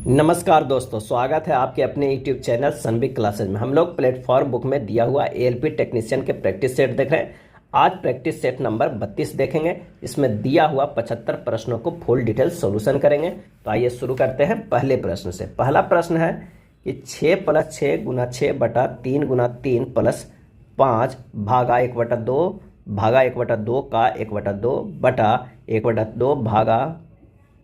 नमस्कार दोस्तों, स्वागत है आपके अपने यूट्यूब चैनल सनबिग क्लासेज में। हम लोग प्लेटफॉर्म बुक में दिया हुआ एएलपी टेक्नीशियन के प्रैक्टिस सेट देख रहे हैं। आज प्रैक्टिस सेट नंबर 32 देखेंगे। इसमें दिया हुआ 75 प्रश्नों को फुल डिटेल सॉल्यूशन करेंगे। तो आइए शुरू करते हैं पहले प्रश्न से। पहला प्रश्न है कि 6 + 6 × 6 बटा 3 × 3 + 5 भागा 1/2 भागा 1/2 का 1/2 बटा 1/2 भागा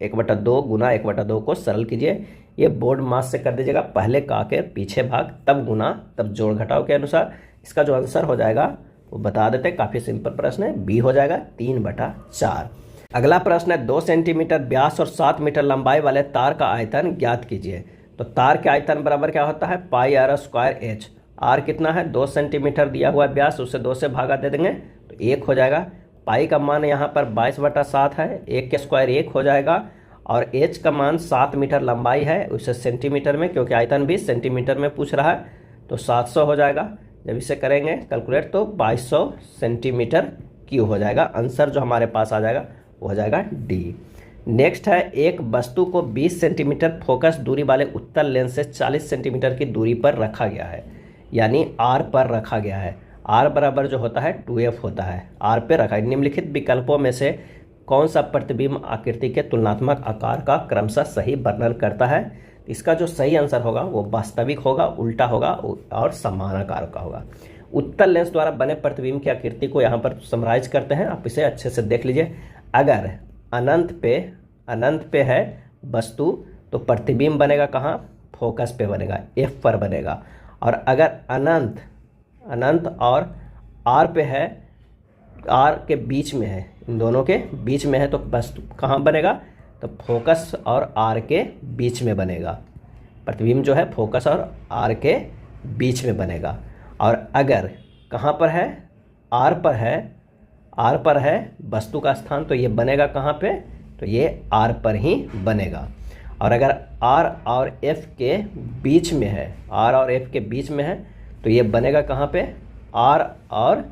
1/2 गुना 1/2 को सरल कीजिए। ये बोर्ड मास से कर दीजिएगा, पहले का के पीछे भाग तब गुना तब जोड़ घटाव के अनुसार। इसका जो आंसर हो जाएगा वो बता देते हैं। काफ़ी सिंपल प्रश्न है, बी हो जाएगा 3/4। अगला प्रश्न है 2 सेंटीमीटर व्यास और 7 मीटर लंबाई वाले तार का आयतन ज्ञात कीजिए। तो तार के आयतन बराबर क्या होता है, πr²h। आर कितना है, 2 सेंटीमीटर दिया हुआ व्यास, उसे 2 से भागा दे देंगे तो 1 हो जाएगा। पाई का मान यहाँ पर 22/7 है, 1 के स्क्वायर 1 हो जाएगा। और एच का मान 7 मीटर लंबाई है, उसे सेंटीमीटर में, क्योंकि आयतन भी सेंटीमीटर में पूछ रहा है, तो 700 हो जाएगा। जब इसे करेंगे कैलकुलेट तो 2200 सेंटीमीटर क्यूब हो जाएगा। आंसर जो हमारे पास आ जाएगा वो हो जाएगा डी। नेक्स्ट है, एक वस्तु को 20 सेंटीमीटर फोकस दूरी वाले उत्तल लेंस से 40 सेंटीमीटर की दूरी पर रखा गया है, यानी आर पर रखा गया है। आर बराबर जो होता है 2f होता है, आर पे रखा है। निम्नलिखित विकल्पों में से कौन सा प्रतिबिंब आकृति के तुलनात्मक आकार का क्रमशः सही वर्णन करता है। इसका जो सही आंसर होगा वो वास्तविक होगा, उल्टा होगा और समान आकार का होगा। उत्तल लेंस द्वारा बने प्रतिबिंब की आकृति को यहाँ पर समराइज करते हैं, आप इसे अच्छे से देख लीजिए। अगर अनंत पे है वस्तु तो प्रतिबिंब बनेगा कहाँ, फोकस पे बनेगा, एफ पर बनेगा। और अगर अनंत और आर पे है, आर के बीच में है, इन दोनों के बीच में है, तो वस्तु कहाँ बनेगा, तो फोकस और आर के बीच में बनेगा। प्रतिबिंब जो है फोकस और आर के बीच में बनेगा। और अगर कहाँ पर है, आर पर है वस्तु का स्थान, तो ये बनेगा कहाँ पे, तो ये आर पर ही बनेगा। और अगर आर और एफ के बीच में है, आर और एफ के बीच में है, तो ये बनेगा कहाँ पे, आर और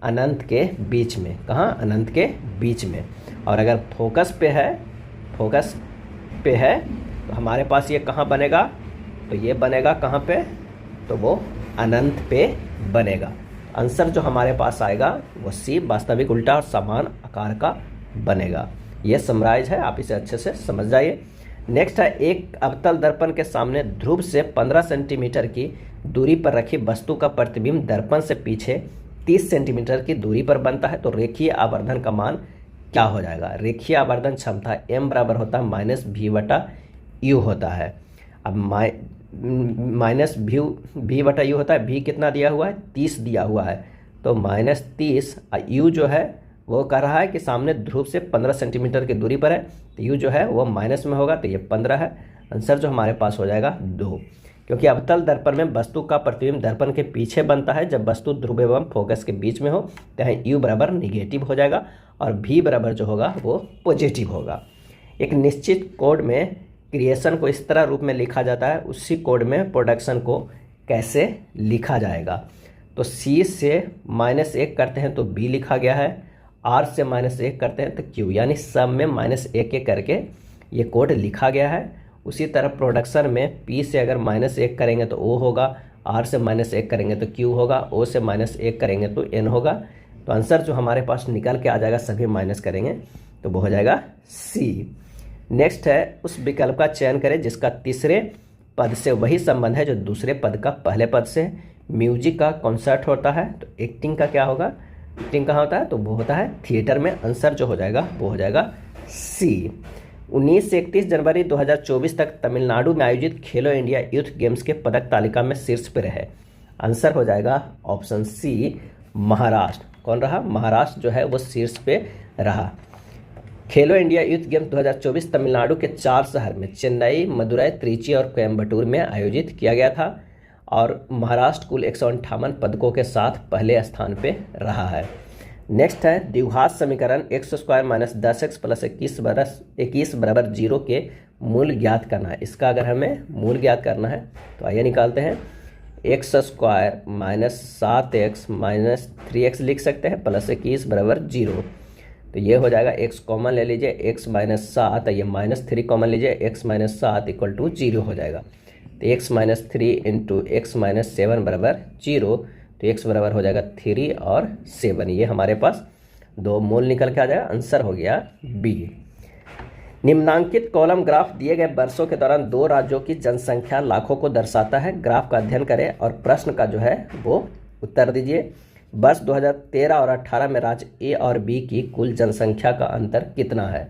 अनंत के बीच में। कहाँ, अनंत के बीच में। और अगर फोकस पे है तो हमारे पास ये कहाँ बनेगा, तो ये बनेगा कहाँ पे, तो वो अनंत पे बनेगा। आंसर जो हमारे पास आएगा वो सी, वास्तविक, उल्टा और समान आकार का बनेगा। ये समराइज है, आप इसे अच्छे से समझ जाइए। नेक्स्ट है, एक अवतल दर्पण के सामने ध्रुव से 15 सेंटीमीटर की दूरी पर रखी वस्तु का प्रतिबिंब दर्पण से पीछे 30 सेंटीमीटर की दूरी पर बनता है, तो रेखीय आवर्धन का मान क्या हो जाएगा। रेखीय आवर्धन क्षमता m बराबर होता है -v/u होता है। अब -v/u होता है, v कितना दिया हुआ है, 30 दिया हुआ है, तो -30। u जो है वो कह रहा है कि सामने ध्रुव से 15 सेंटीमीटर की दूरी पर है, तो u जो है वो माइनस में होगा, तो ये 15 है। आंसर जो हमारे पास हो जाएगा 2, क्योंकि अवतल दर्पण में वस्तु का प्रतिबिंब दर्पण के पीछे बनता है जब वस्तु ध्रुव एवं फोकस के बीच में हो, तो यहाँ u बराबर निगेटिव हो जाएगा और v बराबर जो होगा वो पॉजिटिव होगा। एक निश्चित कोड में क्रिएशन को इस तरह रूप में लिखा जाता है, उसी कोड में प्रोडक्शन को कैसे लिखा जाएगा। तो c से -1 करते हैं तो b लिखा गया है, r से -1 करते हैं तो q, यानी सब में -1 करके ये कोड लिखा गया है। उसी तरह प्रोडक्शन में p से अगर -1 करेंगे तो o होगा, r से -1 करेंगे तो q होगा, o से -1 करेंगे तो n होगा। तो आंसर जो हमारे पास निकल के आ जाएगा, सभी माइनस करेंगे तो वो हो जाएगा c। नेक्स्ट है, उस विकल्प का चयन करें जिसका तीसरे पद से वही संबंध है जो दूसरे पद का पहले पद से। म्यूजिक का कॉन्सर्ट होता है, तो एक्टिंग का क्या होगा, एक्टिंग कहाँ होता है, तो वो होता है थिएटर में। आंसर जो हो जाएगा वो हो जाएगा सी। 19 से 31 जनवरी 2024 तक तमिलनाडु में आयोजित खेलो इंडिया यूथ गेम्स के पदक तालिका में शीर्ष पर रहे। आंसर हो जाएगा ऑप्शन सी, महाराष्ट्र। कौन रहा, महाराष्ट्र जो है वो शीर्ष पे रहा। खेलो इंडिया यूथ गेम्स 2024 तमिलनाडु के 4 शहर में चेन्नई, मदुरई, त्रिची और कोयम्बटूर में आयोजित किया गया था और महाराष्ट्र कुल 158 पदकों के साथ पहले स्थान पे रहा है। नेक्स्ट है, द्विघात समीकरण x² - 10x + 21 बराबर 0 के मूल ज्ञात करना है। इसका अगर हमें मूल ज्ञात करना है तो आइए निकालते हैं। x² - 7x - 3x लिख सकते हैं, +21 बराबर 0। तो ये हो जाएगा x कॉमन ले लीजिए, x माइनस 7, ये -3 कॉमन लीजिए, x माइनस 7 इक्वल टू 0 हो जाएगा। तो x minus 3 into x minus 7 बराबर 0, तो x बराबर हो जाएगा 3 और 7। ये हमारे पास दो मूल निकल के आ जाएगा, आंसर हो गया बी। निम्नांकित कॉलम ग्राफ दिए गए वर्षों के दौरान दो राज्यों की जनसंख्या लाखों को दर्शाता है। ग्राफ का अध्ययन करें और प्रश्न का जो है वो उत्तर दीजिए। वर्ष 2013 और 18 में राज्य ए और बी की कुल जनसंख्या का अंतर कितना है?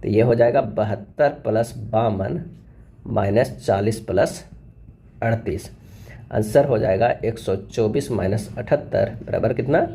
तो ये हो जाएगा 72 प्लस 52 माइनस 40 प्लस 38। आंसर हो जाएगा 124 माइनस 78 बराबर कितना?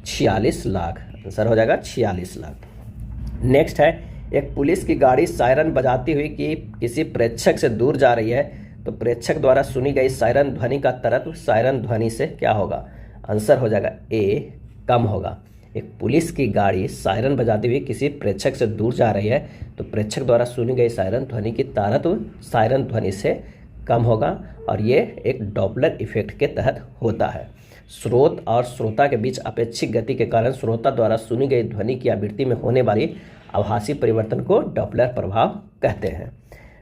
46 लाख। आंसर हो जाएगा 46 लाख। नेक्स्ट है, एक पुलिस की गाड़ी सायरन बजाती हुई कि किसी प्रेक्षक से दूर जा रही है, तो प्रेक्षक द्वारा सुनी गई सायरन ध्वनि का तरत्व सायरन ध्वनि से क्या होगा? आंसर हो जाएगा ए, कम होगा। एक पुलिस की गाड़ी सायरन बजाती हुई किसी प्रेक्षक से दूर जा रही है, तो प्रेक्षक द्वारा सुनी गई सायरन ध्वनि की तरत्व सायरन ध्वनि से कम होगा, और ये एक डॉपलर इफेक्ट के तहत होता है। स्रोत और श्रोता के बीच अपेक्षित गति के कारण श्रोता द्वारा सुनी गई ध्वनि की आवृत्ति में होने वाली आभासी परिवर्तन को डॉपलर प्रभाव कहते हैं।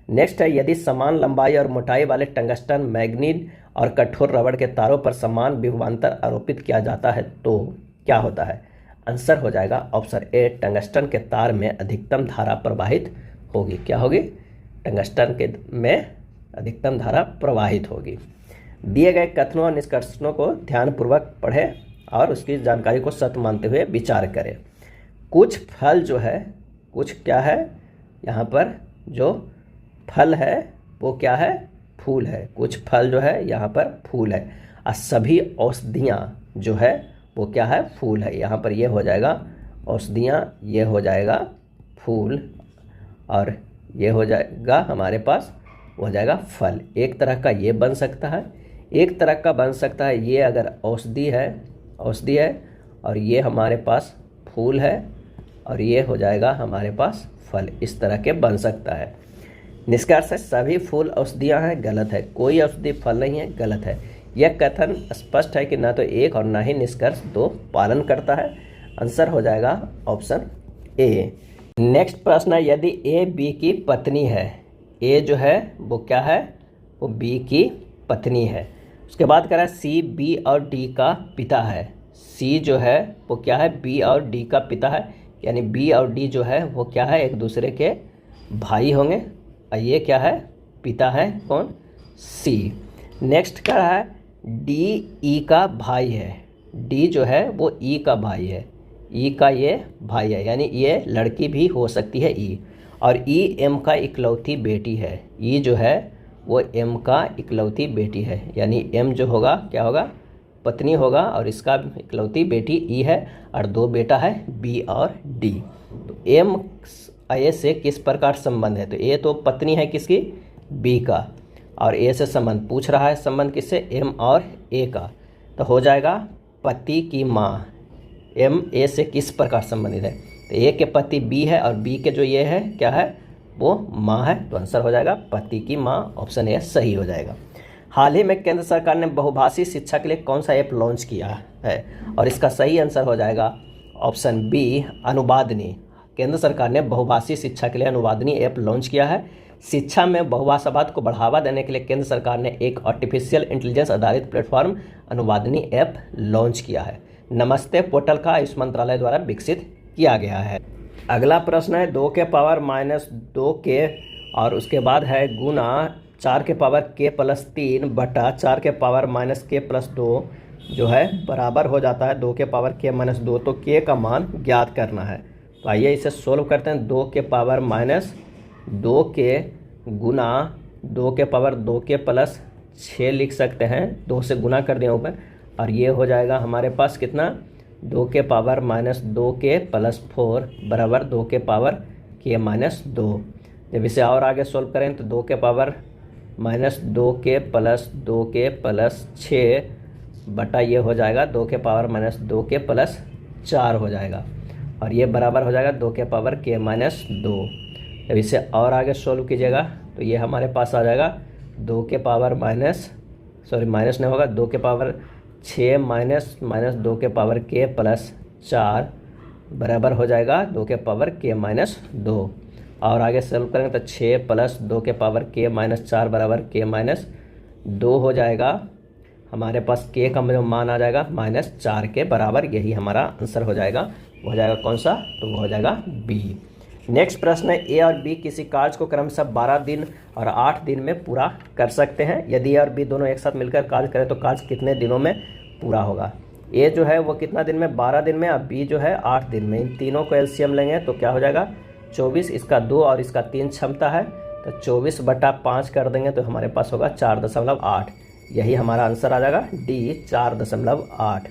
नेक्स्ट है, यदि समान लंबाई और मोटाई वाले टंगस्टन, मैग्नीज और कठोर रबड़ के तारों पर समान विभवांतर आरोपित किया जाता है तो क्या होता है? आंसर हो जाएगा ऑप्शन ए, टंगस्टन के तार में अधिकतम धारा प्रवाहित होगी। क्या होगी? टंगस्टन के में अधिकतम धारा प्रवाहित होगी। दिए गए कथनों और निष्कर्षों को ध्यानपूर्वक पढ़ें और उसकी जानकारी को सत्य मानते हुए विचार करें। कुछ फल जो है, कुछ क्या है यहाँ पर, जो फल है वो क्या है? फूल है। कुछ फल जो है यहाँ पर फूल है, और सभी औषधियाँ जो है वो क्या है? फूल है। यहाँ पर ये हो जाएगा औषधियाँ, ये हो जाएगा फूल, और ये हो जाएगा हमारे पास हो जाएगा फल। एक तरह का ये बन सकता है, एक तरह का बन सकता है ये अगर औषधि है, और ये हमारे पास फूल है, और ये हो जाएगा हमारे पास फल। इस तरह के बन सकता है। निष्कर्ष है, सभी फूल औषधियाँ हैं, गलत है। कोई औषधि फल नहीं है, गलत है। यह कथन स्पष्ट है कि ना तो एक और ना ही निष्कर्ष दो पालन करता है। आंसर हो जाएगा ऑप्शन ए। नेक्स्ट प्रश्न है, यदि ए बी की पत्नी है, ए जो है वो क्या है? वो बी की पत्नी है। उसके बाद कह रहा है सी बी और डी का पिता है। सी जो है वो क्या है? बी और डी का पिता है, यानी बी और डी जो है वो क्या है? एक दूसरे के भाई होंगे, और ये क्या है? पिता है। कौन? सी। नेक्स्ट क्या है? डी ई का भाई है। डी जो है वो ई का भाई है, ई का ये भाई है, यानी ये लड़की भी हो सकती है ई। और ई एम का इकलौती बेटी है। ई जो है वो एम का इकलौती बेटी है, यानी एम जो होगा क्या होगा? पत्नी होगा, और इसका इकलौती बेटी ई है, और दो बेटा है बी और डी। तो एम ए से किस प्रकार संबंध है? तो ए तो पत्नी है किसकी? बी का, और ए से संबंध पूछ रहा है। संबंध किससे? एम और ए का। तो हो जाएगा पति की माँ। एम ए से किस प्रकार संबंधित है? तो ए के पति बी है, और बी के जो ये है क्या है? वो माँ है। तो आंसर हो जाएगा पति की माँ। ऑप्शन ए सही हो जाएगा। हाल ही में केंद्र सरकार ने बहुभाषी शिक्षा के लिए कौन सा ऐप लॉन्च किया है? और इसका सही आंसर हो जाएगा ऑप्शन बी, अनुवादनी। केंद्र सरकार ने बहुभाषी शिक्षा के लिए अनुवादनी ऐप लॉन्च किया है। शिक्षा में बहुभाषावाद को बढ़ावा देने के लिए केंद्र सरकार ने एक आर्टिफिशियल इंटेलिजेंस आधारित प्लेटफॉर्म अनुवादनी ऐप लॉन्च किया है। नमस्ते पोर्टल का आयुष मंत्रालय द्वारा विकसित किया गया है। अगला प्रश्न है 2 के पावर माइनस 2 के, और उसके बाद है गुना 4 के पावर के प्लस 3 बटा 4 के पावर माइनस के प्लस 2 जो है बराबर हो जाता है 2 के पावर के माइनस 2। तो के का मान ज्ञात करना है। तो आइए इसे सोल्व करते हैं। 2 के पावर माइनस 2 के गुना 2 के पावर 2 के प्लस 6 लिख सकते हैं, 2 से गुना कर दिया ऊपर, और ये हो जाएगा हमारे पास कितना? 2 के पावर माइनस 2 के प्लस 4 बराबर 2 के पावर के माइनस 2। जब इसे और आगे सोल्व करें तो 2 के पावर माइनस 2 के प्लस 2 के प्लस 6 बटा ये हो जाएगा 2 के पावर माइनस 2 के प्लस 4 हो जाएगा, और ये बराबर हो जाएगा 2 के पावर के माइनस 2। जब इसे और आगे सोल्व कीजिएगा तो ये हमारे पास आ जाएगा 2 के पावर माइनस नहीं होगा, 2 के पावर 6 माइनस 2 के पावर के प्लस 4 बराबर हो जाएगा 2 के पावर k-2। और आगे सॉल्व करेंगे तो 6 प्लस 2 के पावर k-4 बराबर k-2 हो जाएगा। हमारे पास k का जो मान आ जाएगा -4 के बराबर, यही हमारा आंसर हो जाएगा। वो हो जाएगा कौन सा? तो वो हो जाएगा बी। नेक्स्ट प्रश्न है, ए और बी किसी कार्य को क्रमशः 12 दिन और 8 दिन में पूरा कर सकते हैं। यदि ए और बी दोनों एक साथ मिलकर कार्य करें तो कार्य कितने दिनों में पूरा होगा? ए जो है वो कितना दिन में? 12 दिन में। और बी जो है 8 दिन में। इन तीनों को एलसीएम लेंगे तो क्या हो जाएगा? 24। इसका 2 और इसका 3 क्षमता है, तो 24/5 कर देंगे तो हमारे पास होगा 4.8। यही हमारा आंसर आ जाएगा डी, 4.8।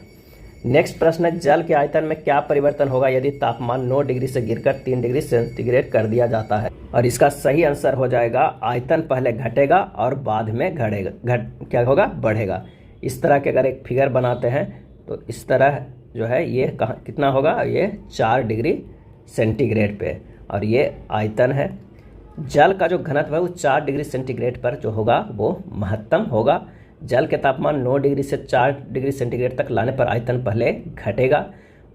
नेक्स्ट प्रश्न है, जल के आयतन में क्या परिवर्तन होगा यदि तापमान 9 डिग्री से गिरकर 3 डिग्री सेंटीग्रेड कर दिया जाता है? और इसका सही आंसर हो जाएगा आयतन पहले घटेगा और बाद में क्या होगा? बढ़ेगा। इस तरह के अगर एक फिगर बनाते हैं तो इस तरह जो है ये कितना होगा? ये 4 डिग्री सेंटीग्रेड पे, और ये आयतन है। जल का जो घनत्व है वो 4 डिग्री सेंटीग्रेड पर जो होगा वो महत्तम होगा। जल के तापमान 9 डिग्री से 4 डिग्री सेंटीग्रेड तक लाने पर आयतन पहले घटेगा,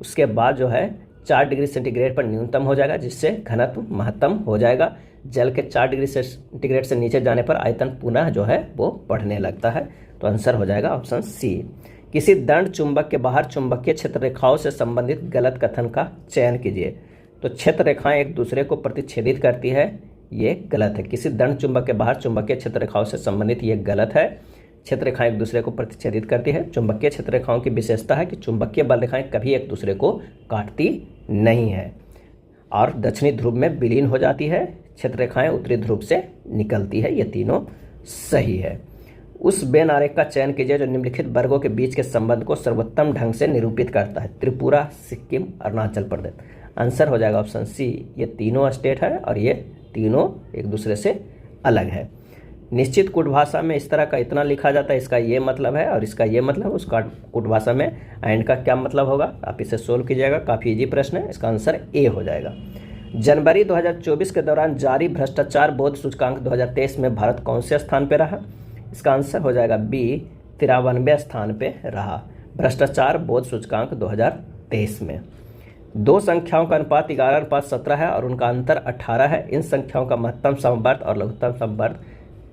उसके बाद जो है 4 डिग्री सेंटीग्रेड पर न्यूनतम हो जाएगा, जिससे घनत्व महत्तम हो जाएगा। जल के 4 डिग्री सेंटीग्रेड से नीचे जाने पर आयतन पुनः जो है वो बढ़ने लगता है। तो आंसर हो जाएगा ऑप्शन सी। किसी दंड चुंबक के बाहर चुंबकीय क्षेत्र रेखाओं से संबंधित गलत कथन का चयन कीजिए। तो क्षेत्र रेखाएं एक दूसरे को प्रतिच्छेदित करती है, ये गलत है। किसी दंड चुंबक के बाहर चुंबकीय क्षेत्र रेखाओं से संबंधित, ये गलत है। क्षेत्र रेखाएं एक दूसरे को प्रतिच्छेदित करती है। चुंबकीय क्षेत्र रेखाओं की विशेषता है कि चुंबकीय बल रेखाएं कभी एक दूसरे को काटती नहीं है और दक्षिणी ध्रुव में विलीन हो जाती है। क्षेत्र रेखाएं उत्तरी ध्रुव से निकलती है। ये तीनों सही है। उस बेन आरेख का चयन कीजिए जो निम्नलिखित वर्गों के बीच के संबंध को सर्वोत्तम ढंग से निरूपित करता है। त्रिपुरा, सिक्किम, अरुणाचल प्रदेश। आंसर हो जाएगा ऑप्शन सी। ये तीनों स्टेट है और ये तीनों एक दूसरे से अलग है। निश्चित कूट भाषा में इस तरह का इतना लिखा जाता है, इसका ये मतलब है और इसका ये मतलब, उसका कूट भाषा में एंड का क्या मतलब होगा? आप इसे सोल्व कीजिएगा, काफ़ी इजी प्रश्न है। इसका आंसर ए हो जाएगा। जनवरी 2024 के दौरान जारी भ्रष्टाचार बोध सूचकांक 2023 में भारत कौन से स्थान पर रहा? इसका आंसर हो जाएगा बी, 93वें स्थान पे रहा भ्रष्टाचार बोध सूचकांक 2023 में। दो संख्याओं का अनुपात 11:17 है और उनका अंतर 18 है। इन संख्याओं का महत्तम समवर्त और लघुत्तम समवर्त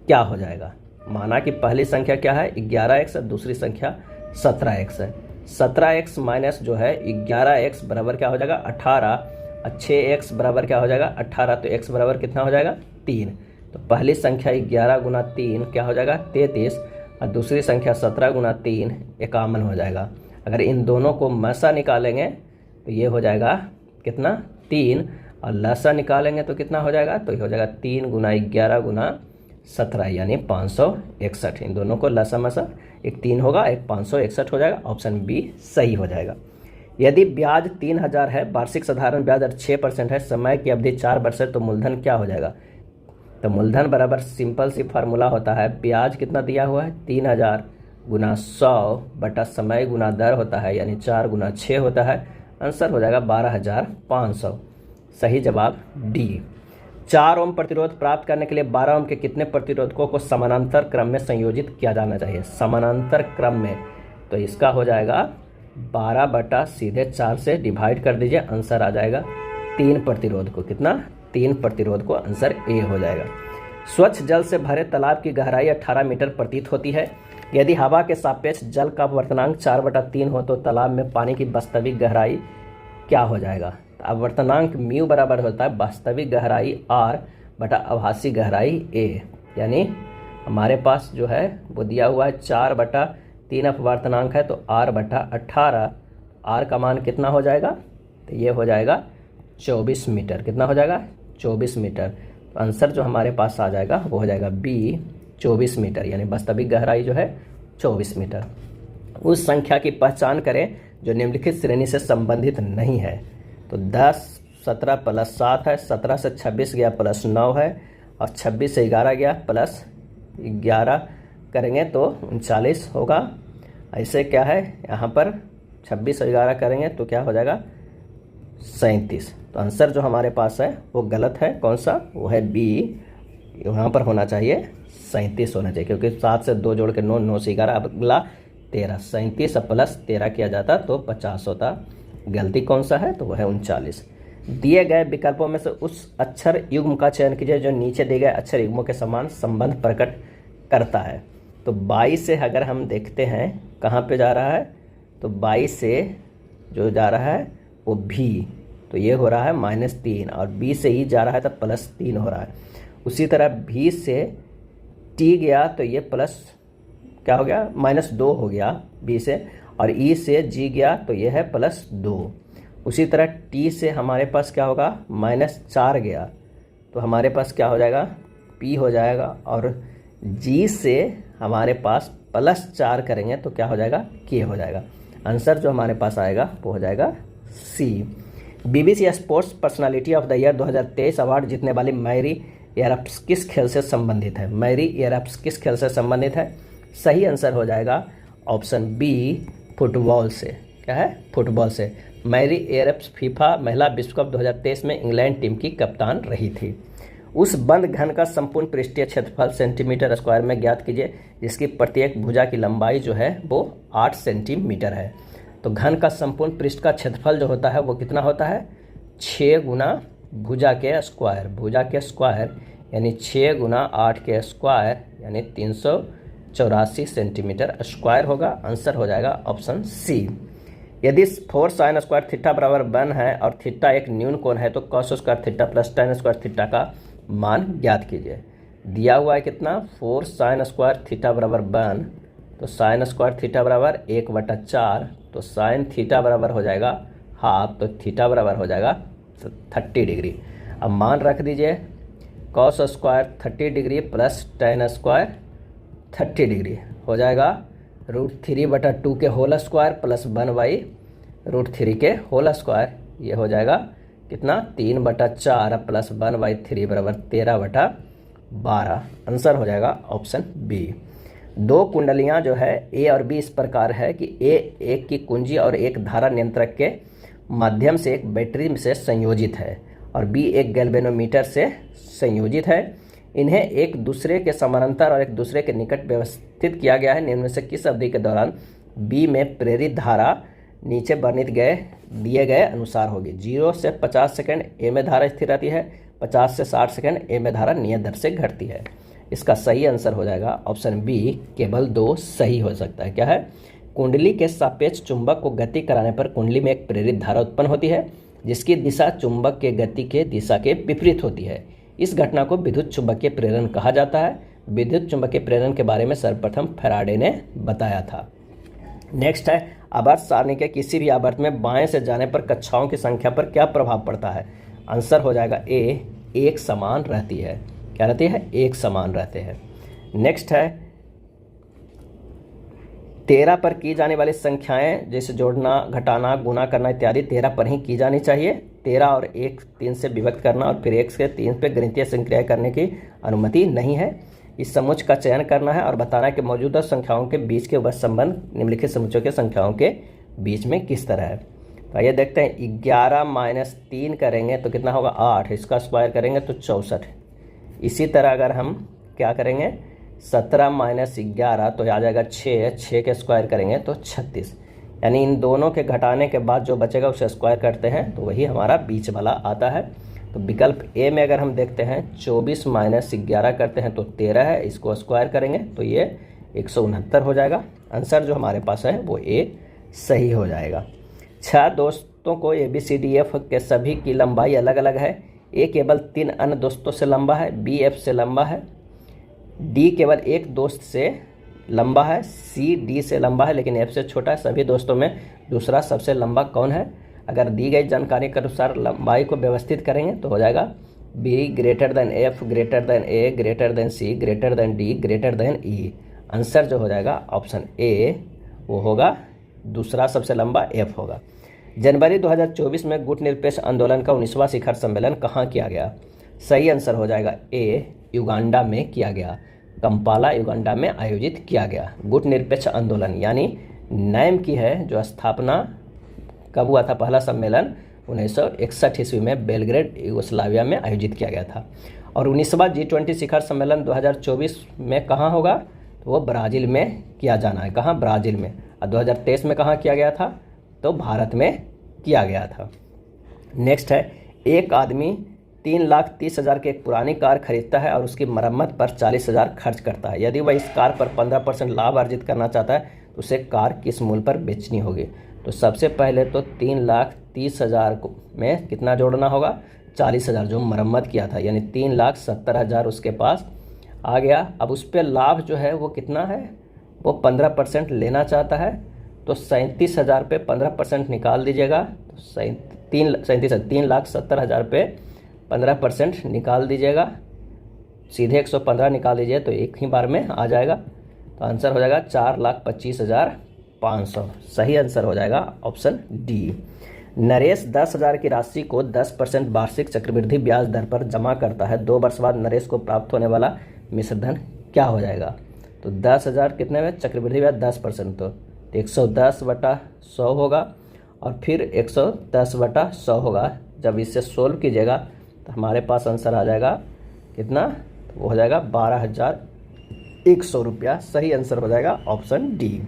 क्या हो जाएगा? माना कि पहली संख्या क्या है? 11x है, दूसरी संख्या 17x है। 17x माइनस जो है 11x बराबर क्या हो जाएगा? 18। 6x बराबर क्या हो जाएगा? 18। तो x बराबर कितना हो जाएगा? 3। तो पहली संख्या 11 गुना 3 क्या हो जाएगा? 33। और दूसरी संख्या 17 गुना 3 51 हो जाएगा। अगर इन दोनों को मसा निकालेंगे तो ये हो जाएगा कितना? 3। और लसा निकालेंगे तो कितना हो जाएगा? तो ये हो जाएगा 3 गुना 11 गुना 17 यानी 561। इन दोनों को लसा मसा, एक 3 होगा, एक 561 हो जाएगा। ऑप्शन बी सही हो जाएगा। यदि ब्याज 3000 है, वार्षिक साधारण ब्याज दर 6% है, समय की अवधि 4 वर्ष है, तो मूलधन क्या हो जाएगा? तो मूलधन बराबर सिंपल सी फार्मूला होता है, ब्याज कितना दिया हुआ है? 3000 गुना 100 बटा समय गुना दर होता है, यानी 4 गुना 6 होता है। आंसर हो जाएगा 12500। सही जवाब डी। 4 ओम प्रतिरोध प्राप्त करने के लिए 12 ओम के कितने प्रतिरोधकों को समानांतर क्रम में संयोजित किया जाना चाहिए? समानांतर क्रम में, तो इसका हो जाएगा 12 बटा सीधे 4 से डिवाइड कर दीजिए, आंसर आ जाएगा 3 प्रतिरोध को। कितना? 3 प्रतिरोध को। आंसर ए हो जाएगा। स्वच्छ जल से भरे तालाब की गहराई 18 मीटर प्रतीत होती है। यदि हवा के सापेक्ष जल का अपवर्तनांक 4/3 हो तो तालाब में पानी की वास्तविक गहराई क्या हो जाएगा? अपवर्तनांक म्यू बराबर होता है वास्तविक गहराई r बटा आभासी गहराई a, यानी हमारे पास जो है वो दिया हुआ है 4/3 अपवर्तनांक है, तो r/18, r का मान कितना हो जाएगा? तो ये हो जाएगा 24 मीटर। कितना हो जाएगा? 24 मीटर। तो आंसर जो हमारे पास आ जाएगा वो हो जाएगा बी, 24 मीटर, यानी वास्तविक गहराई जो है 24 मीटर। उस संख्या की पहचान करें जो निम्नलिखित श्रेणी से संबंधित नहीं है। तो 10, 17 प्लस 7 है, 17 से 26 गया प्लस 9 है, और 26 से 11 गया प्लस 11 करेंगे तो 39 होगा। ऐसे क्या है यहाँ पर 26 और 11 करेंगे तो क्या हो जाएगा? 37। तो आंसर जो हमारे पास है वो गलत है। कौन सा? वो है बी, यहाँ पर होना चाहिए 37 होना चाहिए, क्योंकि 7 से 2 जोड़ के 9, 9 से 11, अगला 13। 37 प्लस 13 किया जाता तो 50 होता। गलती कौन सा है, तो वह है 39। दिए गए विकल्पों में से उस अक्षर युग्म का चयन कीजिए जो नीचे दिए गए अक्षर युग्मों के समान संबंध प्रकट करता है। तो 22 से अगर हम देखते हैं कहाँ पे जा रहा है, तो 22 से जो जा रहा है वो भी, तो ये हो रहा है -3, और बी से ई जा रहा है तो +3 हो रहा है। उसी तरह भी से टी गया तो ये प्लस क्या हो गया, -2 हो गया बी से, और ई से जी गया तो ये है +2। उसी तरह टी से हमारे पास क्या होगा, -4 गया तो हमारे पास क्या हो जाएगा, पी हो जाएगा, और जी से हमारे पास +4 करेंगे तो क्या हो जाएगा, के हो जाएगा। आंसर जो हमारे पास आएगा वो हो जाएगा C. BBC sports personality of the year 2023 award जीतने वाली मैरी एयरप्स किस खेल से संबंधित है। मैरी एयरप्स किस खेल से संबंधित है, सही आंसर हो जाएगा ऑप्शन बी, फुटबॉल से। क्या है, फुटबॉल से। मैरी एयरप्स फीफा महिला विश्व कप 2023 में इंग्लैंड टीम की कप्तान रही थी। उस बंद घन का संपूर्ण पृष्ठीय क्षेत्रफल सेंटीमीटर स्क्वायर में ज्ञात कीजिए जिसकी प्रत्येक भुजा की लंबाई जो है वो 8 सेंटीमीटर है। तो घन का संपूर्ण पृष्ठ का क्षेत्रफल जो होता है वो कितना होता है, 6 गुना भुजा के स्क्वायर। भुजा के स्क्वायर यानी 6 गुना 8 के स्क्वायर यानी 384 सेंटीमीटर स्क्वायर होगा। आंसर हो जाएगा ऑप्शन सी। यदि 4 sin स्क्वायर थीटा बराबर 1 है और थीटा एक न्यून कोण है तो cos square theta plus tan square theta का मान ज्ञात कीजिए। दिया हुआ है कितना, 4 sin स्क्वायर थीटा बराबर 1, तो sin स्क्वायर थीटा बराबर 1/4, तो sin थीटा बराबर हो जाएगा हाफ, तो थीटा बराबर हो जाएगा 30 डिग्री। अब मान रख दीजिए cos square 30 degree plus tan square 30 degree हो जाएगा √3/2 के होल स्क्वायर प्लस 1/√3 के होल स्क्वायर। ये हो जाएगा कितना, 3/4 प्लस 1/3 बराबर 13/12। आंसर हो जाएगा ऑप्शन बी। 2 कुंडलियां जो है ए और बी इस प्रकार है कि ए एक की कुंजी और एक धारा नियंत्रक के माध्यम से एक बैटरी से संयोजित है और बी एक गैल्वेनोमीटर से संयोजित है। इन्हें एक दूसरे के समानांतर और एक दूसरे के निकट व्यवस्थित किया गया है। निम्न में से किस अवधि के दौरान बी में प्रेरित धारा नीचे वर्णित दिए गए अनुसार होगी। 0 से 50 सेकंड ए में धारा स्थिर रहती है, 50 से 60 सेकंड ए में धारा नियत दर से घटती है। इसका सही आंसर हो जाएगा ऑप्शन बी, केवल 2 सही हो सकता है। क्या है, कुंडली के सापेक्ष चुंबक को गति कराने पर कुंडली में एक प्रेरित धारा उत्पन्न होती है जिसकी दिशा चुंबक के गति के दिशा के विपरीत होती है। इस घटना को विद्युत चुंबकीय प्रेरण कहा जाता है। विद्युत चुंबकीय प्रेरण के बारे में सर्वप्रथम फैराडे ने बताया था। नेक्स्ट है, आवर्त सारणी के किसी भी आवर्त में बाएं से जाने पर कक्षाओं की संख्या पर क्या प्रभाव पड़ता है। आंसर हो जाएगा ए, एक समान रहती है। क्या रहती है, एक समान रहते हैं। नेक्स्ट है, 13 पर की जाने वाली संख्याएं जैसे जोड़ना, घटाना, गुना करना इत्यादि 13 पर ही की जानी चाहिए। 13 और 1 3 से विभक्त करना और फिर 1 से 3 पे गणितीय संक्रिया करने की अनुमति नहीं है। इस समुच्चय का चयन करना है और बताना है कि मौजूदा संख्याओं के बीच के वह संबंध निम्नलिखित समुच्चयों के संख्याओं के बीच में किस तरह है। तो आइए देखते हैं, 11 - 3 करेंगे तो कितना होगा 8, इसका स्क्वायर करेंगे तो 64। इसी तरह अगर हम क्या करेंगे 17 - 11 तो आ जाएगा 6 के स्क्वायर करेंगे तो 36। यानी इन दोनों के घटाने के बाद जो बचेगा उसे स्क्वायर करते हैं तो वही हमारा बीच वाला आता है। तो विकल्प ए में अगर हम देखते हैं 24 - 11 करते हैं तो 13 है, इसको स्क्वायर करेंगे तो ये 169 हो जाएगा। आंसर जो हमारे पास है वो ए सही हो जाएगा। 6 दोस्तों को ABCDF के सभी की लंबाई अलग अलग है। ए केवल 3 अन्य दोस्तों से लंबा है, बी एफ से लंबा है, डी केवल एक दोस्त से लंबा है, सी डी से लंबा है लेकिन एफ से छोटा है। सभी दोस्तों में दूसरा सबसे लंबा कौन है। अगर दी गई जानकारी के अनुसार लंबाई को व्यवस्थित करेंगे तो हो जाएगा B greater than F greater than A greater than C greater than D greater than E. Answer जो हो जाएगा ऑप्शन ए वो होगा दूसरा सबसे लंबा एफ होगा। जनवरी 2024 में गुट निरपेक्ष आंदोलन का 19वां शिखर सम्मेलन कहाँ किया गया। सही आंसर हो जाएगा ए, युगांडा में किया गया। कंपाला युगांडा में आयोजित किया गया। गुट निरपेक्ष आंदोलन यानी नैम की है जो स्थापना कब हुआ था, पहला सम्मेलन 1961 ईस्वी में बेलग्रेड यूगोस्लाविया में आयोजित किया गया था। और 19वां G20 शिखर सम्मेलन 2024 में कहाँ होगा, तो वो ब्राज़ील में किया जाना है। कहाँ, ब्राज़ील में। और 2023 में कहाँ किया गया था, तो भारत में किया गया था। नेक्स्ट है, एक आदमी 3,30,000 की एक पुरानी कार खरीदता है और उसकी मरम्मत पर 40,000 खर्च करता है। यदि वह इस कार पर 15% लाभ अर्जित करना चाहता है तो उसे कार किस मूल्य पर बेचनी होगी? तो सबसे पहले तो 3,30,000 में कितना जोड़ना होगा? 40,000 जो मरम्मत किया था, यानी 3,70,000 उसके पास आ गया। अब उस पर लाभ जो है वो कितना है? वो 15% लेना चाहता है, तो 37,000 पे 15% निकाल दीजिएगा। तो 3,70,000 पे 15% निकाल दीजिएगा, सीधे 115 निकाल दीजिए तो एक ही बार में आ जाएगा। तो आंसर हो जाएगा 4,25,500। सही आंसर हो जाएगा ऑप्शन डी। नरेश 10,000 की राशि को 10% वार्षिक चक्रवृद्धि ब्याज दर पर जमा करता है। 2 वर्ष बाद नरेश को प्राप्त होने वाला मिश्रधन क्या हो जाएगा? तो 10,000 कितने में चक्रवृद्धि ब्याज 10%, तो 110/100 होगा और फिर 110/100 होगा। जब इससे सोल्व कीजिएगा तो हमारे पास आंसर आ जाएगा कितना? तो वो हो जाएगा 12,100 रुपया। सही आंसर हो जाएगा ऑप्शन डी।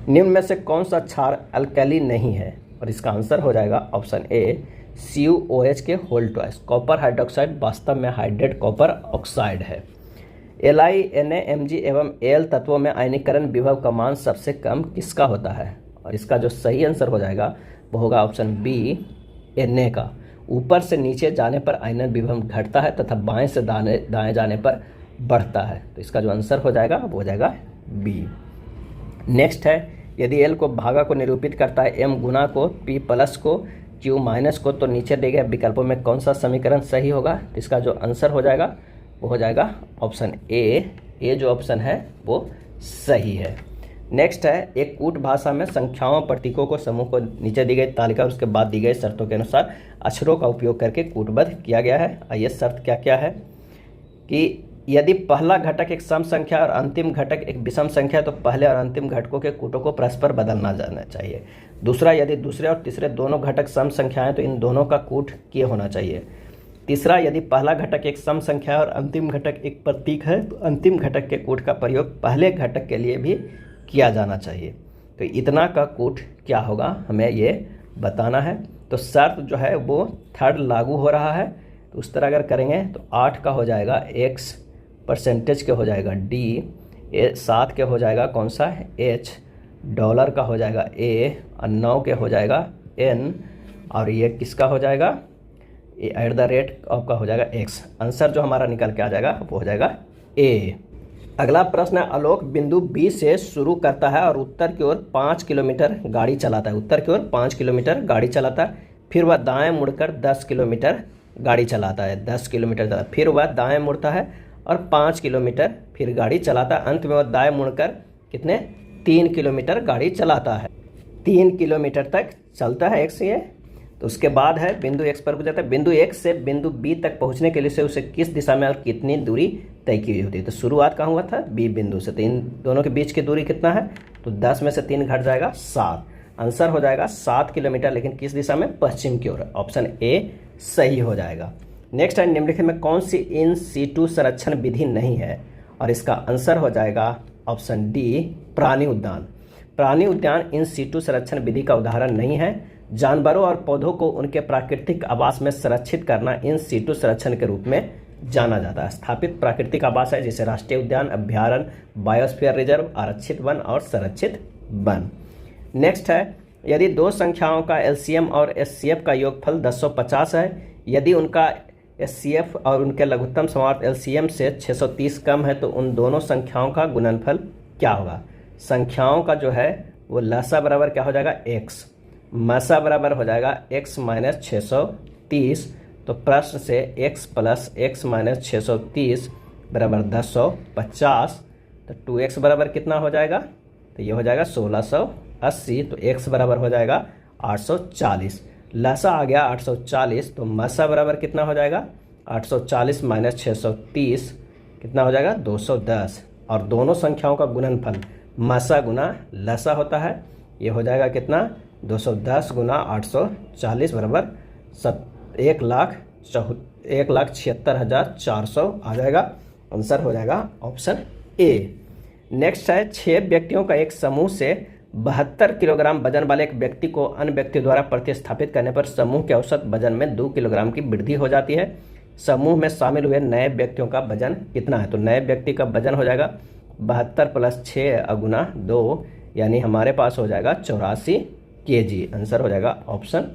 निम्न में से कौन सा क्षार अल्कली नहीं है? और इसका आंसर हो जाएगा ऑप्शन ए, CuOH के होल ट्वाइस। कॉपर हाइड्रोक्साइड वास्तव में हाइड्रेट कॉपर ऑक्साइड है। Li, Na, Mg एवं Al तत्वों में आयनीकरण विभव का मान सबसे कम किसका होता है? और इसका जो सही आंसर हो जाएगा वो होगा ऑप्शन बी, Na का। ऊपर से नीचे जाने पर आयनन विभव घटता है तथा बाएं से दाएं जाने पर बढ़ता है। तो इसका जो आंसर हो जाएगा वो हो जाएगा बी। नेक्स्ट है, यदि L को भागा को निरूपित करता है, M गुना को, P प्लस को, Q माइनस को, तो नीचे दिए गए विकल्पों में कौन सा समीकरण सही होगा? तो इसका जो आंसर हो जाएगा वो हो जाएगा ऑप्शन ए जो ऑप्शन है वो सही है। नेक्स्ट है, एक कूट भाषा में संख्याओं प्रतीकों को समूह को नीचे दी गई तालिका और उसके बाद दी गई शर्तों के अनुसार अक्षरों का उपयोग करके कूटबद्ध किया गया है। आइए शर्त क्या क्या है कि यदि पहला घटक एक सम संख्या और अंतिम घटक एक विषम संख्या है तो पहले और अंतिम घटकों के कूटों को परस्पर बदलना जाना चाहिए। दूसरा, यदि दूसरे और तीसरे दोनों घटक सम संख्याएं तो इन दोनों का कूट किए होना चाहिए। तीसरा, यदि पहला घटक एक सम संख्या है और अंतिम घटक एक प्रतीक है तो अंतिम घटक के कूट का प्रयोग पहले घटक के लिए भी किया जाना चाहिए। तो इतना का कूट क्या होगा हमें ये बताना है। तो शर्त जो है वो थर्ड लागू हो रहा है, तो उस तरह अगर करेंगे तो 8 का हो जाएगा x, परसेंटेज के हो जाएगा d, 7 के हो जाएगा कौन सा h, डॉलर का हो जाएगा a, और 9 के हो जाएगा n, और ये किसका हो जाएगा? ये @ ऑफ का हो जाएगा x। आंसर जो हमारा निकल के आ जाएगा वो हो जाएगा a। अगला प्रश्न है, आलोक बिंदु B से शुरू करता है और उत्तर की ओर 5 किलोमीटर गाड़ी चलाता है। उत्तर की ओर 5 किलोमीटर गाड़ी चलाता है, फिर वह दाएं मुड़कर 10 किलोमीटर गाड़ी चलाता है। 10 किलोमीटर चलाता है, फिर वह दाएं मुड़ता है और 5 किलोमीटर फिर गाड़ी चलाता है। अंत में वह दाएं मुड़कर कितने? 3 किलोमीटर गाड़ी चलाता है। 3 किलोमीटर तक चलता है x ये। तो उसके बाद है बिंदु x पर जाता है। बिंदु x से बिंदु B तक पहुंचने के लिए से उसे किस दिशा में और कितनी दूरी तय की हुई होती है? तो शुरुआत कहाँ हुआ था? B बिंदु से। तो इन दोनों के बीच की दूरी कितना है? तो 10 में से 3 घट जाएगा 7। आंसर हो जाएगा 7 किलोमीटर, लेकिन किस दिशा में? पश्चिम की ओर। ऑप्शन ए सही हो जाएगा। नेक्स्ट है, निम्नलिखित में कौन सी इन सीटू संरक्षण विधि नहीं है? और इसका आंसर हो जाएगा ऑप्शन डी, प्राणी उद्यान। प्राणी उद्यान इन सीटू संरक्षण विधि का उदाहरण नहीं है। जानवरों और पौधों को उनके प्राकृतिक आवास में संरक्षित करना इन सीटू संरक्षण के रूप में जाना जाता है। स्थापित प्राकृतिक आवास है जैसे राष्ट्रीय उद्यान, अभ्यारण्य, बायोस्फीयर रिजर्व, आरक्षित वन और संरक्षित वन। नेक्स्ट है, यदि दो संख्याओं का एलसीएम और एचसीएफ का योगफल 1050 है, यदि उनका एचसीएफ और उनके लघुत्तम समावर्त एलसीएम से 630 कम है तो उन दोनों संख्याओं का गुणनफल क्या होगा? संख्याओं का जो है वो लसा बराबर क्या हो जाएगा? x, मसा बराबर हो जाएगा x माइनस 630। तो प्रश्न से x प्लस x माइनस 630 बराबर 1050। तो 2x बराबर कितना हो जाएगा? तो ये हो जाएगा 1680। तो x बराबर हो जाएगा 840। लसा आ गया 840। तो मसा बराबर कितना हो जाएगा? 840 माइनस 630 कितना हो जाएगा? 210। और दोनों संख्याओं का गुणनफल मसा गुना लसा होता है। ये हो जाएगा कितना? 210 गुना 840 बराबर 1,76,400 आ जाएगा। आंसर हो जाएगा ऑप्शन ए। नेक्स्ट है, 6 व्यक्तियों का एक समूह से 72 किलोग्राम वजन वाले एक व्यक्ति को अन्य व्यक्ति द्वारा प्रतिस्थापित करने पर समूह के औसत वजन में 2 किलोग्राम की वृद्धि हो जाती है। समूह में शामिल हुए नए व्यक्तियों का वजन कितना है? तो नए व्यक्ति का वजन हो जाएगा 72 + 6 गुना 2, यानी हमारे पास हो जाएगा 84 kg। आंसर हो जाएगा ऑप्शन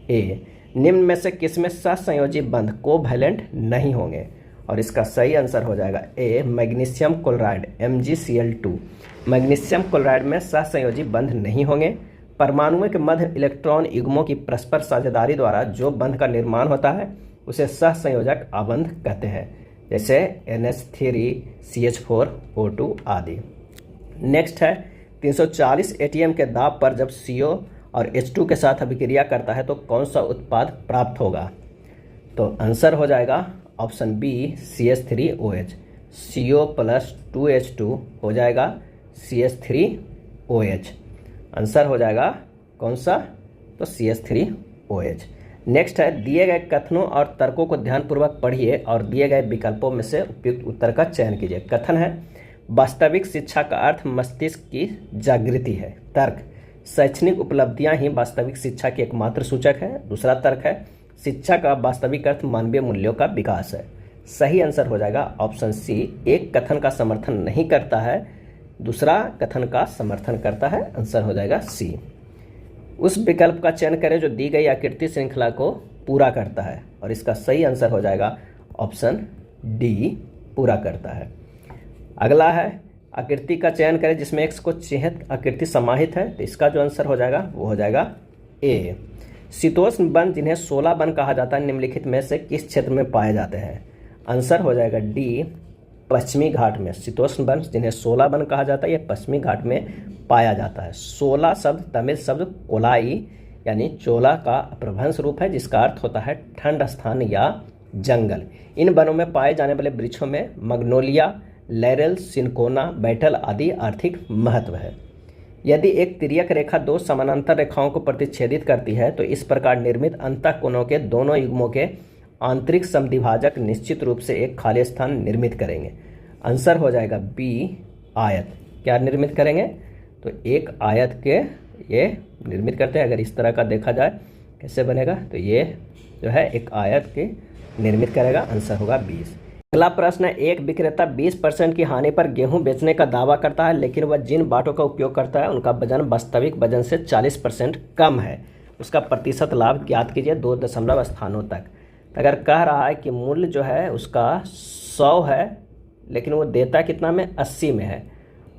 ए। निम्न में से किसमें सहसंयोजी बंध कोवैलेंट नहीं होंगे? और इसका सही आंसर हो जाएगा A, magnesium chloride MgCl2। Magnesium chloride में सहसंयोजी बंध नहीं होंगे। परमाणुओं के मध्य इलेक्ट्रॉन युग्मों की परस्पर साझेदारी द्वारा जो बंध का निर्माण होता है उसे सहसंयोजक आबंध कहते हैं, जैसे NH3CH4O2 आदि। नेक्स्ट है 340 ATM के दाब पर जब CO और H2 के साथ अभिक्रिया करता है तो कौन सा उत्पाद प्राप्त होगा? तो आंसर हो जाएगा option B, CH3OH। CO + 2H2 हो जाएगा CH3OH। आंसर हो जाएगा कौन सा? तो CH3OH। नेक्स्ट है दिए गए कथनों और तर्कों को ध्यानपूर्वक पढ़िए और दिए गए विकल्पों में से उपयुक्त उत्तर का चयन कीजिए। कथन है वास्तविक शिक्षा का अर्थ मस्तिष्क की जागृति है। तर्क शैक्षणिक उपलब्धियां ही वास्तविक शिक्षा की एकमात्र सूचक है। दूसरा तर्क है शिक्षा का वास्तविक अर्थ मानवीय मूल्यों का विकास है। सही आंसर हो जाएगा ऑप्शन सी, एक कथन का समर्थन नहीं करता है, दूसरा कथन का समर्थन करता है। आंसर हो जाएगा सी। उस विकल्प का चयन करें जो दी गई आकृति श्रृंखला को पूरा करता है, और इसका सही आंसर हो जाएगा ऑप्शन डी, पूरा करता है। अगला है आकृति का चयन करें जिसमें एक्स को चिह्नित आकृति समाहित है, तो इसका जो आंसर हो जाएगा वो हो जाएगा ए। शीतोष्ण वन जिन्हें 16 वन कहा जाता है निम्नलिखित में से किस क्षेत्र में पाए जाते हैं? आंसर हो जाएगा डी, पश्चिमी घाट में। शीतोष्ण वन जिन्हें 16 वन कहा जाता है ये पश्चिमी घाट में पाया जाता है। 16 शब्द तमिल शब्द कोलाई यानी चोला का प्रभंस रूप है जिसका अर्थ होता है ठंड स्थान या जंगल। इन वनों में पाए जाने वाले वृक्षों में मग्नोलिया, लैरेल, सिनकोना, बैटल आदि आर्थिक महत्व है। यदि एक तिर्यक रेखा दो समानांतर रेखाओं को प्रतिच्छेदित करती है तो इस प्रकार निर्मित अंतःकोणों के दोनों युग्मों के आंतरिक समद्विभाजक निश्चित रूप से एक खाली स्थान निर्मित करेंगे। आंसर हो जाएगा बी, आयत। क्या निर्मित करेंगे? तो एक आयत के ये निर्मित करते हैं। अगर इस तरह का देखा जाए कैसे बनेगा, तो ये जो है एक आयत के निर्मित करेगा। आंसर होगा 20। अगला प्रश्न है, एक विक्रेता 20% की हानि पर गेहूं बेचने का दावा करता है लेकिन वह जिन बाटों का उपयोग करता है उनका वजन वास्तविक वजन से 40% कम है। उसका प्रतिशत लाभ ज्ञात कीजिए 2 दशमलव स्थानों तक। अगर कह रहा है कि मूल्य जो है उसका 100 है लेकिन वो देता कितना में? 80 में है।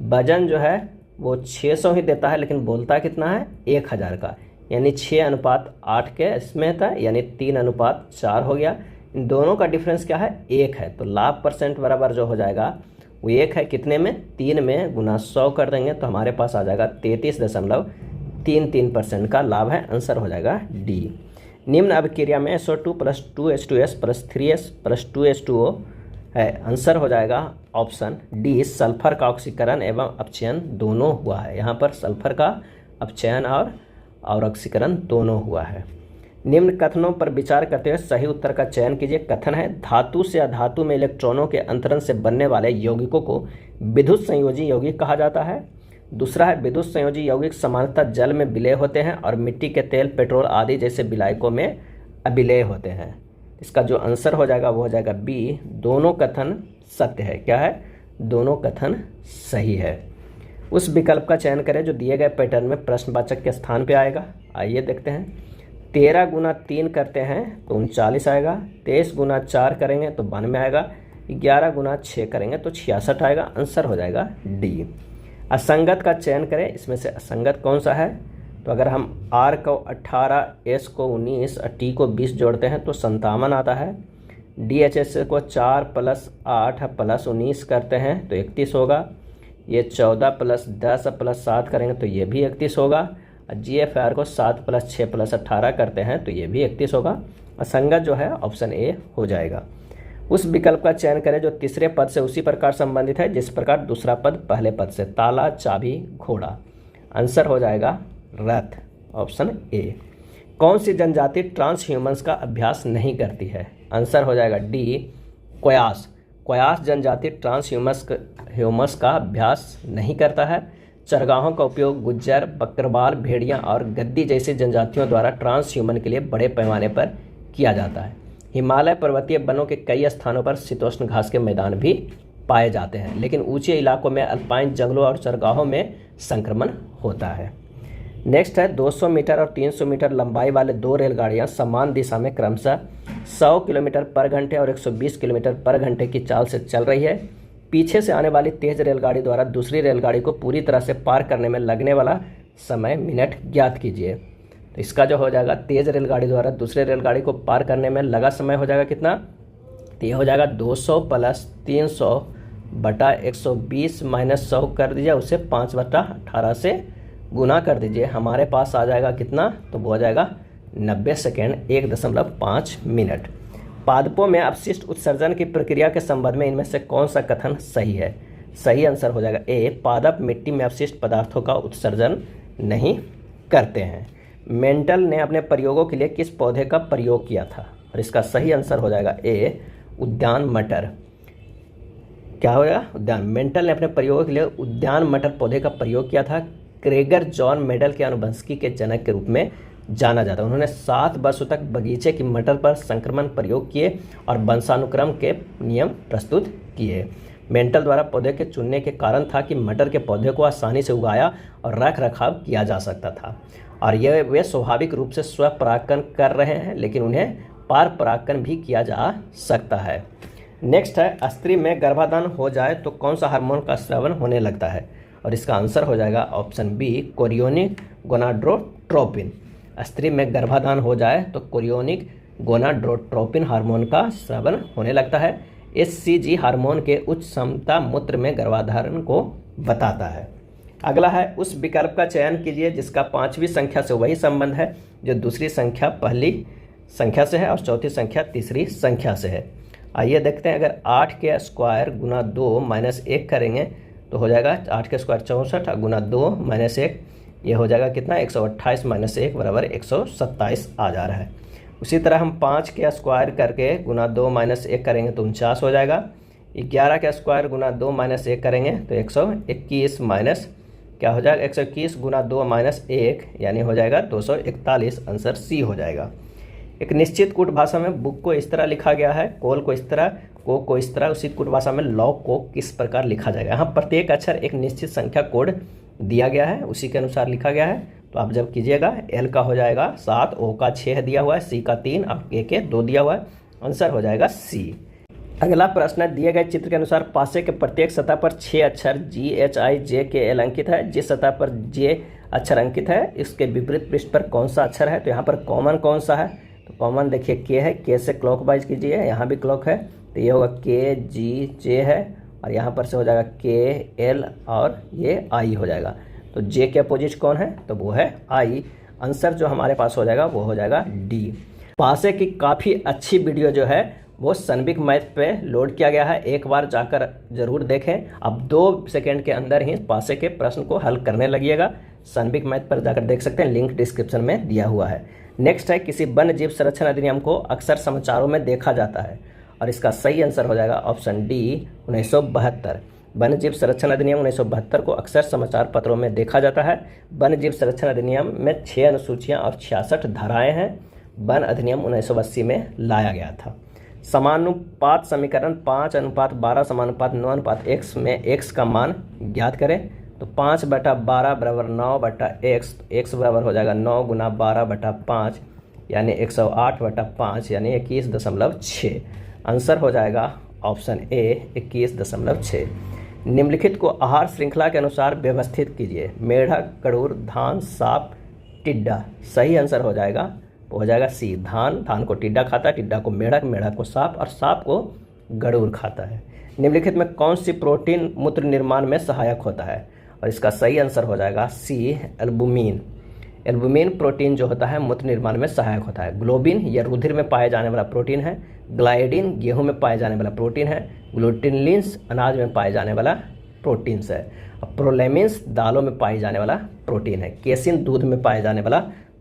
वजन जो है वो 600 ही देता है लेकिन बोलता कितना है? 1000 का, यानी 6:8 के इसमें था, यानी 3:4 हो गया। इन दोनों का डिफरेंस क्या है? 1 है। तो लाभ परसेंट बराबर जो हो जाएगा वो 1 है। कितने में? 3 में गुना 100 कर देंगे तो हमारे पास आ जाएगा 33.33% का लाभ है। आंसर हो जाएगा डी। निम्न अभिक्रिया में SO2 + 2H2S + 3S + 2H2O है। आंसर हो जाएगा ऑप्शन डी, सल्फर का ऑक्सीकरण एवं अपचयन दोनों हुआ है। यहाँ पर सल्फर का अपचयन और ऑक्सीकरण दोनों हुआ है। निम्न कथनों पर विचार करते हुए सही उत्तर का चयन कीजिए। कथन है धातु से अधातु में इलेक्ट्रॉनों के अंतरण से बनने वाले यौगिकों को विद्युत संयोजी यौगिक कहा जाता है। दूसरा है विद्युत संयोजी यौगिक सामान्यतः जल में विलय होते हैं और मिट्टी के तेल, पेट्रोल आदि जैसे विलायकों में अविलय होते हैं। इसका जो आंसर हो जाएगा वो हो जाएगा बी, दोनों कथन सत्य है। क्या है? दोनों कथन सही है। उस विकल्प का चयन करें जो दिए गए पैटर्न में प्रश्नवाचक के स्थान पे आएगा। आइए देखते हैं। 13 गुना 3 करते हैं तो 39 आएगा। 23 गुना 4 करेंगे तो 92 आएगा। 11 गुना 6 करेंगे तो 66 आएगा। आंसर हो जाएगा डी। असंगत का चयन करें, इसमें से असंगत कौन सा है? तो अगर हम R को 18, S को 19 और T को 20 जोड़ते हैं तो 57 आता है। DHS को 4 + 8 + 19 करते हैं तो 31 होगा। ये 14 + 10 + 7 करेंगे तो ये भी 31 होगा। और GFR को 7 + 6 + 18 करते हैं तो ये भी 31 होगा। असंगत जो है ऑप्शन ए हो जाएगा। उस विकल्प का चयन करें जो तीसरे पद से उसी प्रकार संबंधित है जिस प्रकार दूसरा पद पहले पद से। ताला, चाबी, घोड़ा। आंसर हो जाएगा रथ, ऑप्शन ए। कौन सी जनजाति ट्रांस ह्यूमंस का अभ्यास नहीं करती है? आंसर हो जाएगा डी, क्वयास। क्वयास जनजाति ट्रांस ह्यूमस का अभ्यास नहीं करता है। चरगाहों का उपयोग गुज्जर, बकरवाल, भेड़िया और गद्दी जैसी जनजातियों द्वारा ट्रांस ह्यूमन के लिए बड़े पैमाने पर किया जाता है। हिमालय पर्वतीय वनों के कई स्थानों पर शीतोष्ण घास के मैदान भी पाए जाते हैं, लेकिन ऊंचे इलाकों में अल्पाइन जंगलों और चरगाहों में संक्रमण होता है। नेक्स्ट है 200 मीटर और 300 मीटर लंबाई वाले दो रेलगाड़ियां समान दिशा में क्रमशः 100 किलोमीटर पर घंटे और 120 किलोमीटर पर घंटे की चाल से चल रही है। पीछे से आने वाली तेज रेलगाड़ी द्वारा दूसरी रेलगाड़ी को पूरी तरह से पार करने में लगने वाला समय मिनट ज्ञात कीजिए। तो इसका जो हो जाएगा, तेज रेलगाड़ी द्वारा दूसरे रेलगाड़ी को पार करने में लगा समय हो जाएगा कितना, तो ये हो जाएगा 200 प्लस 300 बटा 120 माइनस 100 कर दीजिए, उसे 5/18 से गुना कर दीजिए। हमारे पास आ जाएगा कितना, तो वो हो जाएगा 90 सेकेंड 1.5 मिनट। पादपों में अपशिष्ट उत्सर्जन की प्रक्रिया के संबंध में इनमें से कौन सा कथन सही है? सही आंसर हो जाएगा ए, पादप मिट्टी में अपशिष्ट पदार्थों का उत्सर्जन नहीं करते हैं। मेंटल ने अपने प्रयोगों के लिए किस पौधे का प्रयोग किया था? और इसका सही आंसर हो जाएगा ए, उद्यान मटर। क्या होगा? उद्यान। मेंटल ने अपने प्रयोगों के लिए उद्यान मटर पौधे का प्रयोग किया था। क्रेगर जॉन मेडल के आनुवंशिकी के जनक के रूप में जाना जाता है। उन्होंने 7 वर्षों तक बगीचे की मटर पर संक्रमण प्रयोग किए और वंशानुक्रम के नियम प्रस्तुत किए। मेंटल द्वारा पौधे के चुनने के कारण था कि मटर के पौधे को आसानी से उगाया और रख रखाव किया जा सकता था, और यह वे स्वाभाविक रूप से स्व परागण कर रहे हैं, लेकिन उन्हें पार परागण भी किया जा सकता है। नेक्स्ट है, स्त्री में गर्भाधान हो जाए तो कौन सा हार्मोन का स्रावन होने लगता है? और इसका आंसर हो जाएगा ऑप्शन बी, कोरियोनिक गोनाडोट्रोपिन। स्त्री में गर्भाधान हो जाए तो कोरियोनिक गोनाडोट्रोपिन हार्मोन का स्रावन होने लगता है। एचसीजी हार्मोन के उच्च क्षमता मूत्र में गर्भाधारण को बताता है। अगला है, उस विकल्प का चयन कीजिए जिसका 5वीं संख्या से वही संबंध है जो दूसरी संख्या पहली संख्या से है और चौथी संख्या तीसरी संख्या से है। आइए देखते हैं, अगर 8 के स्क्वायर गुना 2 माइनस 1 करेंगे तो हो जाएगा 8 के स्क्वायर 64 गुना 2 माइनस 1, ये हो जाएगा कितना, 128 माइनस 1 बराबर 127 आ जा रहा है। उसी तरह हम 5 के स्क्वायर करके गुना 2 माइनस 1 करेंगे तो 49 हो जाएगा। 11 के स्क्वायर गुना 2 माइनस 1 करेंगे तो 121 माइनस क्या हो जाएगा, 121 गुना 2 माइनस 1 यानी हो जाएगा 241। आंसर सी हो जाएगा। एक निश्चित कूट भाषा में बुक को इस तरह लिखा गया है, कोल को इस तरह, को इस तरह। उसी कूट भाषा में लॉग को किस प्रकार लिखा जाएगा? यहाँ प्रत्येक अक्षर एक निश्चित संख्या कोड दिया गया है, उसी के अनुसार लिखा गया है। तो आप जब कीजिएगा, एल का हो जाएगा 7, ओ का 6 दिया हुआ है, सी का 3 और के 2 दिया हुआ है। आंसर हो जाएगा सी। अगला प्रश्न है, दिए गए चित्र के अनुसार पासे के प्रत्येक सतह पर 6 अक्षर GHIJKL अंकित है। जिस सतह पर जे अक्षर अंकित है इसके विपरीत पृष्ठ पर कौन सा अक्षर है? तो यहाँ पर कॉमन कौन सा है? तो कॉमन देखिए के है, के से क्लॉकवाइज कीजिए, यहाँ भी क्लॉक है तो ये होगा KGJ है, और यहाँ पर से हो जाएगा KL और ये I हो जाएगा। तो जे के अपोजिट कौन है? तो वो है I। आंसर जो हमारे पास हो जाएगा वो हो जाएगा डी। पासे की काफ़ी अच्छी वीडियो जो है वो सनबिक मैथ पे लोड किया गया है, एक बार जाकर जरूर देखें। अब 2 सेकेंड के अंदर ही पासे के प्रश्न को हल करने लगिएगा। सनबिक मैथ पर जाकर देख सकते हैं, लिंक डिस्क्रिप्शन में दिया हुआ है। नेक्स्ट है, किसी वन्य जीव संरक्षण अधिनियम को अक्सर समाचारों में देखा जाता है, और इसका सही आंसर हो जाएगा ऑप्शन डी, 1972। वन्य जीव संरक्षण अधिनियम 1972 को अक्सर समाचार पत्रों में देखा जाता है। वन्य जीव संरक्षण अधिनियम में 6 अनुसूचियाँ और 66 धाराएँ हैं। वन अधिनियम 1980 में लाया गया था। समानुपात समीकरण 5:12:9:x में x का मान ज्ञात करें। तो 5/12 बराबर 9/x, x बराबर हो जाएगा 9 गुना 12/5 यानी 108/5 यानी 21.6। आंसर हो जाएगा ऑप्शन ए, 21.6। निम्नलिखित को आहार श्रृंखला के अनुसार व्यवस्थित कीजिए। मेढक, गरुड़, धान, सांप, टिड्डा। सही आंसर हो जाएगा वो हो जाएगा सी, धान को टिड्डा खाता है, टिड्डा को मेढक, मेढक को सांप और सांप को गरुड़ खाता है। निम्नलिखित में कौन सी प्रोटीन मूत्र निर्माण में सहायक होता है? और इसका सही आंसर हो जाएगा सी, एल्बुमिन। एल्बुमिन प्रोटीन जो होता है मूत्र निर्माण में सहायक होता है। ग्लोबिन यह रुधिर में पाए जाने वाला प्रोटीन है। ग्लाइडिन गेहूं में पाए जाने वाला प्रोटीन है। ग्लूटिनलिन्स अनाज में पाए जाने वाला प्रोटीन्स है। और प्रोलेमिन्स दालों में पाई जाने वाला प्रोटीन है। केसिन दूध में पाए जाने वाला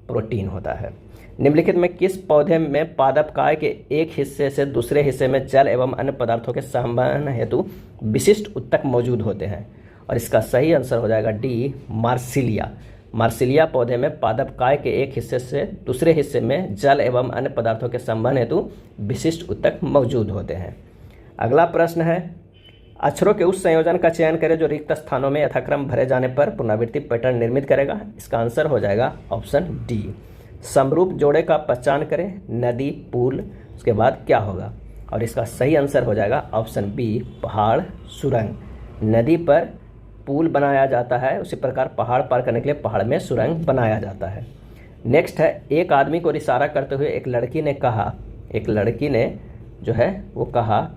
प्रोटीन होता है। निम्नलिखित में किस पौधे में पादपकाय के एक हिस्से से दूसरे हिस्से में जल एवं अन्य पदार्थों के संवहन हेतु विशिष्ट उत्तक मौजूद होते हैं? और इसका सही आंसर हो जाएगा डी, मार्सिलिया। मार्सिलिया पौधे में पादपकाय के एक हिस्से से दूसरे हिस्से में जल एवं अन्य पदार्थों के संवहन हेतु विशिष्ट ऊतक मौजूद होते हैं। अगला प्रश्न है, अक्षरों के उस संयोजन का चयन करें जो रिक्त स्थानों में यथाक्रम भरे जाने पर पुनरावृत्ति पैटर्न निर्मित करेगा। इसका आंसर हो जाएगा ऑप्शन डी। समरूप जोड़े का पहचान करें, नदी, पुल, उसके बाद क्या होगा, और इसका सही आंसर हो जाएगा ऑप्शन बी, पहाड़, सुरंग। नदी पर पुल बनाया जाता है, उसी प्रकार पहाड़ पार करने के लिए पहाड़ में सुरंग बनाया जाता है। नेक्स्ट है, एक आदमी को इशारा करते हुए एक लड़की ने जो है वो कहा,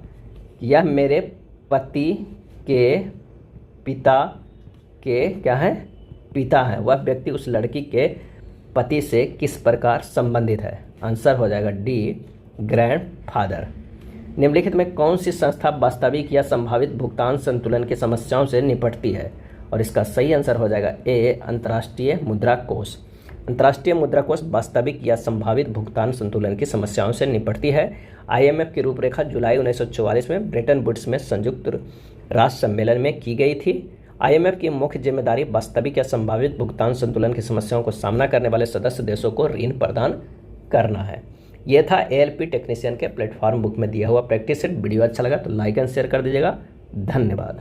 यह मेरे पति के पिता के क्या है, पिता है। वह व्यक्ति उस लड़की के पति से किस प्रकार संबंधित है। आंसर हो जाएगा डी, ग्रैंडफादर। निम्नलिखित में कौन सी संस्था वास्तविक या संभावित भुगतान संतुलन की समस्याओं से निपटती है, और इसका सही आंसर हो जाएगा ए, अंतर्राष्ट्रीय मुद्रा कोष। अंतर्राष्ट्रीय मुद्रा कोष वास्तविक या संभावित भुगतान संतुलन की समस्याओं से निपटती है। IMF की रूपरेखा जुलाई 1944 में ब्रेटन वुड्स में संयुक्त राष्ट्र सम्मेलन में की गई थी। IMF की मुख्य जिम्मेदारी वास्तविक या संभावित भुगतान संतुलन की समस्याओं को सामना करने वाले सदस्य देशों को ऋण प्रदान करना है। यह था ALP टेक्नीशियन के प्लेटफॉर्म बुक में दिया हुआ प्रैक्टिस सेट। वीडियो अच्छा लगा तो लाइक एंड शेयर कर दीजिएगा। धन्यवाद।